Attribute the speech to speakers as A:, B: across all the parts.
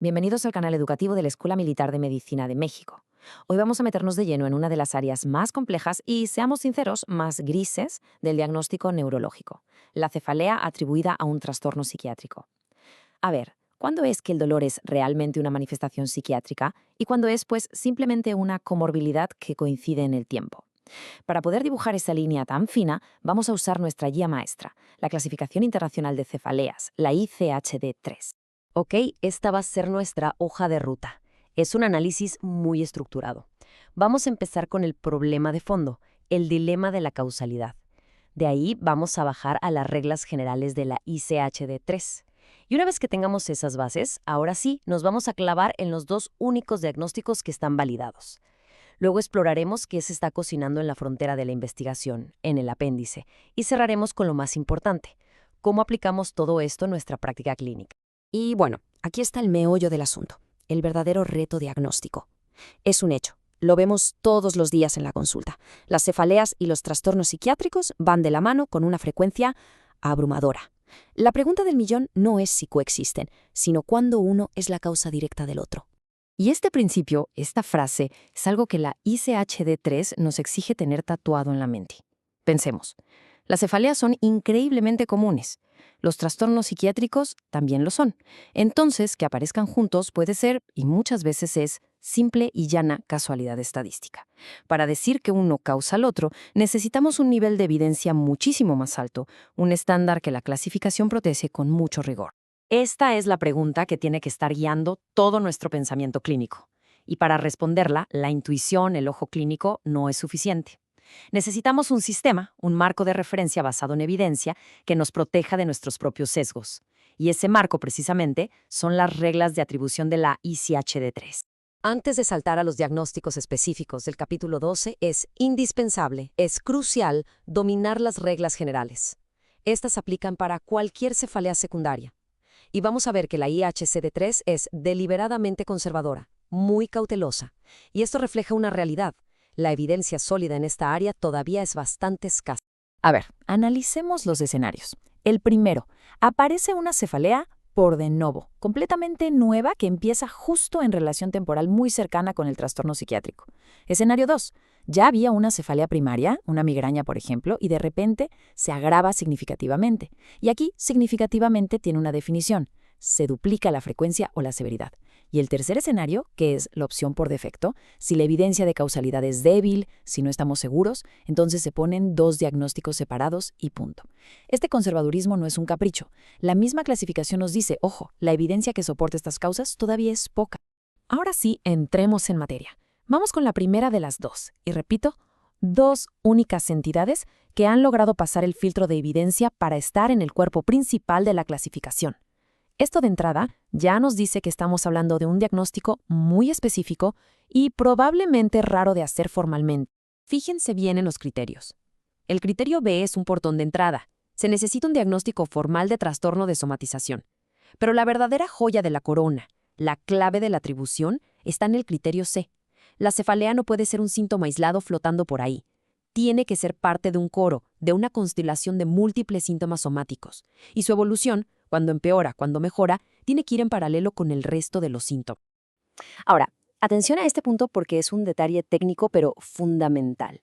A: Bienvenidos al canal educativo de la Escuela Militar de Medicina de México. Hoy vamos a meternos de lleno en una de las áreas más complejas y, seamos sinceros, más grises del diagnóstico neurológico, la cefalea atribuida a un trastorno psiquiátrico. A ver, ¿cuándo es que el dolor es realmente una manifestación psiquiátrica y cuándo es, pues, simplemente una comorbilidad que coincide en el tiempo? Para poder dibujar esa línea tan fina, vamos a usar nuestra guía maestra, la Clasificación Internacional de Cefaleas, la ICHD-3.
B: Ok, esta va a ser nuestra hoja de ruta. Es un análisis muy estructurado. Vamos a empezar con el problema de fondo, el dilema de la causalidad. De ahí vamos a bajar a las reglas generales de la ICHD-3. Y una vez que tengamos esas bases, ahora sí, nos vamos a clavar en los dos únicos diagnósticos que están validados. Luego exploraremos qué se está cocinando en la frontera de la investigación, en el apéndice, y cerraremos con lo más importante, cómo aplicamos todo esto en nuestra práctica clínica.
C: Y bueno, aquí está el meollo del asunto, el verdadero reto diagnóstico. Es un hecho, lo vemos todos los días en la consulta. Las cefaleas y los trastornos psiquiátricos van de la mano con una frecuencia abrumadora. La pregunta del millón no es si coexisten, sino cuándo uno es la causa directa del otro.
A: Y este principio, esta frase, es algo que la ICHD-3 nos exige tener tatuado en la mente. Pensemos, las cefaleas son increíblemente comunes. Los trastornos psiquiátricos también lo son. Entonces, que aparezcan juntos puede ser, y muchas veces es, simple y llana casualidad estadística. Para decir que uno causa al otro, necesitamos un nivel de evidencia muchísimo más alto, un estándar que la clasificación protege con mucho rigor. Esta es la pregunta que tiene que estar guiando todo nuestro pensamiento clínico. Y para responderla, la intuición, el ojo clínico, no es suficiente. Necesitamos un sistema, un marco de referencia basado en evidencia que nos proteja de nuestros propios sesgos. Y ese marco, precisamente, son las reglas de atribución de la ICHD-3.
B: Antes de saltar a los diagnósticos específicos del capítulo 12, es indispensable, es crucial dominar las reglas generales. Estas aplican para cualquier cefalea secundaria. Y vamos a ver que la IHCD-3 es deliberadamente conservadora, muy cautelosa. Y esto refleja una realidad. La evidencia sólida en esta área todavía es bastante escasa.
A: A ver, analicemos los escenarios. El primero, aparece una cefalea por de novo, completamente nueva que empieza justo en relación temporal muy cercana con el trastorno psiquiátrico. Escenario 2, ya había una cefalea primaria, una migraña por ejemplo, y de repente se agrava significativamente. Y aquí significativamente tiene una definición, se duplica la frecuencia o la severidad. Y el tercer escenario, que es la opción por defecto, si la evidencia de causalidad es débil, si no estamos seguros, entonces se ponen dos diagnósticos separados y punto. Este conservadurismo no es un capricho. La misma clasificación nos dice, ojo, la evidencia que soporta estas causas todavía es poca. Ahora sí, entremos en materia. Vamos con la primera de las dos. Y repito, dos únicas entidades que han logrado pasar el filtro de evidencia para estar en el cuerpo principal de la clasificación. Esto de entrada ya nos dice que estamos hablando de un diagnóstico muy específico y probablemente raro de hacer formalmente. Fíjense bien en los criterios. El criterio B es un portón de entrada. Se necesita un diagnóstico formal de trastorno de somatización. Pero la verdadera joya de la corona, la clave de la atribución, está en el criterio C. La cefalea no puede ser un síntoma aislado flotando por ahí. Tiene que ser parte de un coro, de una constelación de múltiples síntomas somáticos. Y su evolución, cuando empeora, cuando mejora, tiene que ir en paralelo con el resto de los síntomas.
C: Ahora, atención a este punto porque es un detalle técnico pero fundamental.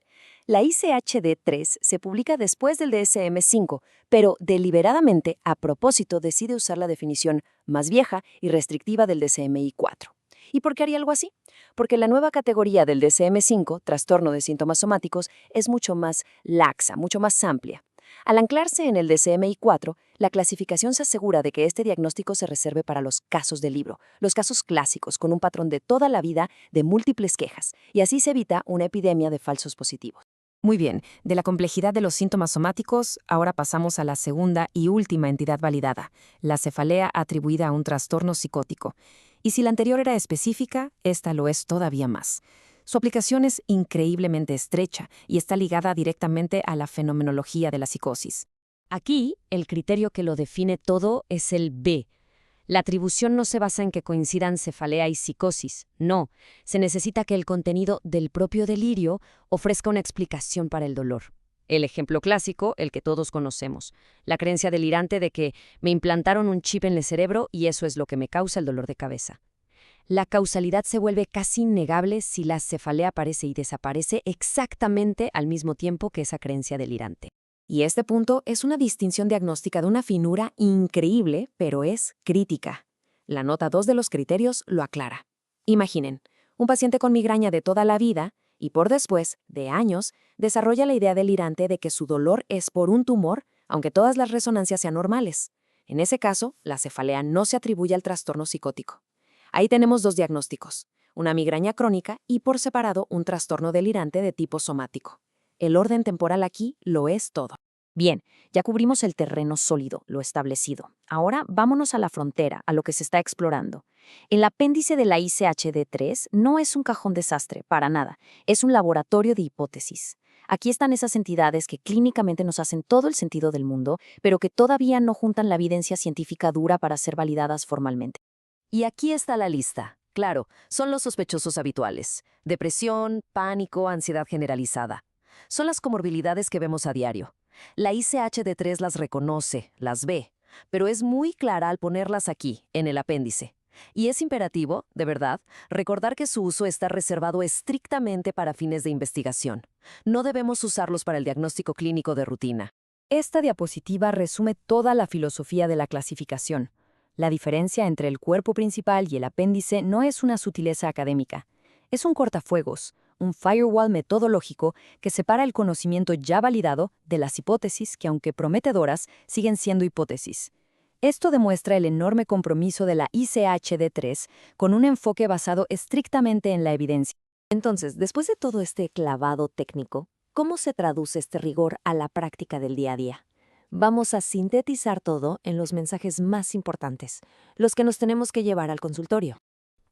C: La ICHD-3 se publica después del DSM-5, pero deliberadamente, a propósito, decide usar la definición más vieja y restrictiva del DSM-4. ¿Y por qué haría algo así? Porque la nueva categoría del DSM-5, trastorno de síntomas somáticos, es mucho más laxa, mucho más amplia. Al anclarse en el DSM-4, la clasificación se asegura de que este diagnóstico se reserve para los casos de libro, los casos clásicos con un patrón de toda la vida de múltiples quejas, y así se evita una epidemia de falsos positivos.
A: Muy bien, de la complejidad de los síntomas somáticos, ahora pasamos a la segunda y última entidad validada, la cefalea atribuida a un trastorno psicótico. Y si la anterior era específica, esta lo es todavía más. Su aplicación es increíblemente estrecha y está ligada directamente a la fenomenología de la psicosis.
B: Aquí, el criterio que lo define todo es el B. La atribución no se basa en que coincidan cefalea y psicosis, no. Se necesita que el contenido del propio delirio ofrezca una explicación para el dolor. El ejemplo clásico, el que todos conocemos, la creencia delirante de que me implantaron un chip en el cerebro y eso es lo que me causa el dolor de cabeza. La causalidad se vuelve casi innegable si la cefalea aparece y desaparece exactamente al mismo tiempo que esa creencia delirante.
C: Y este punto es una distinción diagnóstica de una finura increíble, pero es crítica. La nota 2 de los criterios lo aclara. Imaginen, un paciente con migraña de toda la vida y por después de años desarrolla la idea delirante de que su dolor es por un tumor, aunque todas las resonancias sean normales. En ese caso, la cefalea no se atribuye al trastorno psicótico. Ahí tenemos dos diagnósticos, una migraña crónica y por separado un trastorno delirante de tipo somático. El orden temporal aquí lo es todo. Bien, ya cubrimos el terreno sólido, lo establecido. Ahora vámonos a la frontera, a lo que se está explorando. El apéndice de la ICHD3 no es un cajón desastre, para nada. Es un laboratorio de hipótesis. Aquí están esas entidades que clínicamente nos hacen todo el sentido del mundo, pero que todavía no juntan la evidencia científica dura para ser validadas formalmente.
B: Y aquí está la lista. Claro, son los sospechosos habituales. Depresión, pánico, ansiedad generalizada. Son las comorbilidades que vemos a diario. La ICHD3 las reconoce, las ve, pero es muy clara al ponerlas aquí, en el apéndice. Y es imperativo, de verdad, recordar que su uso está reservado estrictamente para fines de investigación. No debemos usarlos para el diagnóstico clínico de rutina.
A: Esta diapositiva resume toda la filosofía de la clasificación. La diferencia entre el cuerpo principal y el apéndice no es una sutileza académica. Es un cortafuegos, un firewall metodológico que separa el conocimiento ya validado de las hipótesis que, aunque prometedoras, siguen siendo hipótesis. Esto demuestra el enorme compromiso de la ICHD3 con un enfoque basado estrictamente en la evidencia.
C: Entonces, después de todo este clavado técnico, ¿cómo se traduce este rigor a la práctica del día a día? Vamos a sintetizar todo en los mensajes más importantes, los que nos tenemos que llevar al consultorio.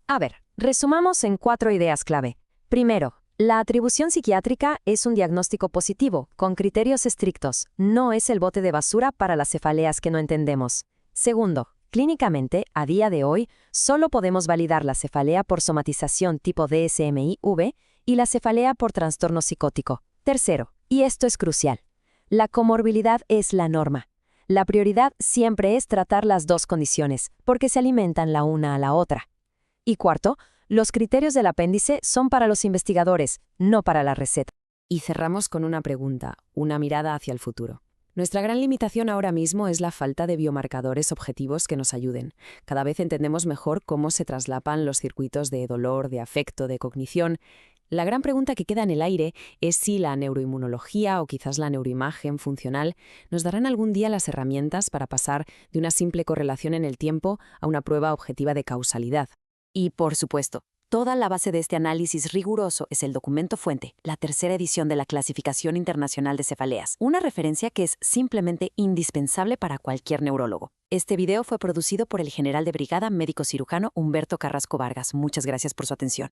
B: A ver, resumamos en 4 ideas clave. Primero, la atribución psiquiátrica es un diagnóstico positivo, con criterios estrictos. No es el bote de basura para las cefaleas que no entendemos. Segundo, clínicamente, a día de hoy, solo podemos validar la cefalea por somatización tipo DSM-IV y la cefalea por trastorno psicótico. Tercero, y esto es crucial, la comorbilidad es la norma. La prioridad siempre es tratar las dos condiciones, porque se alimentan la una a la otra. Y cuarto, los criterios del apéndice son para los investigadores, no para la receta.
D: Y cerramos con una pregunta, una mirada hacia el futuro. Nuestra gran limitación ahora mismo es la falta de biomarcadores objetivos que nos ayuden. Cada vez entendemos mejor cómo se traslapan los circuitos de dolor, de afecto, de cognición. La gran pregunta que queda en el aire es si la neuroinmunología o quizás la neuroimagen funcional nos darán algún día las herramientas para pasar de una simple correlación en el tiempo a una prueba objetiva de causalidad.
C: Y, por supuesto, toda la base de este análisis riguroso es el documento fuente, la tercera edición de la Clasificación Internacional de Cefaleas, una referencia que es simplemente indispensable para cualquier neurólogo. Este video fue producido por el general de brigada médico cirujano Humberto Carrasco Vargas. Muchas gracias por su atención.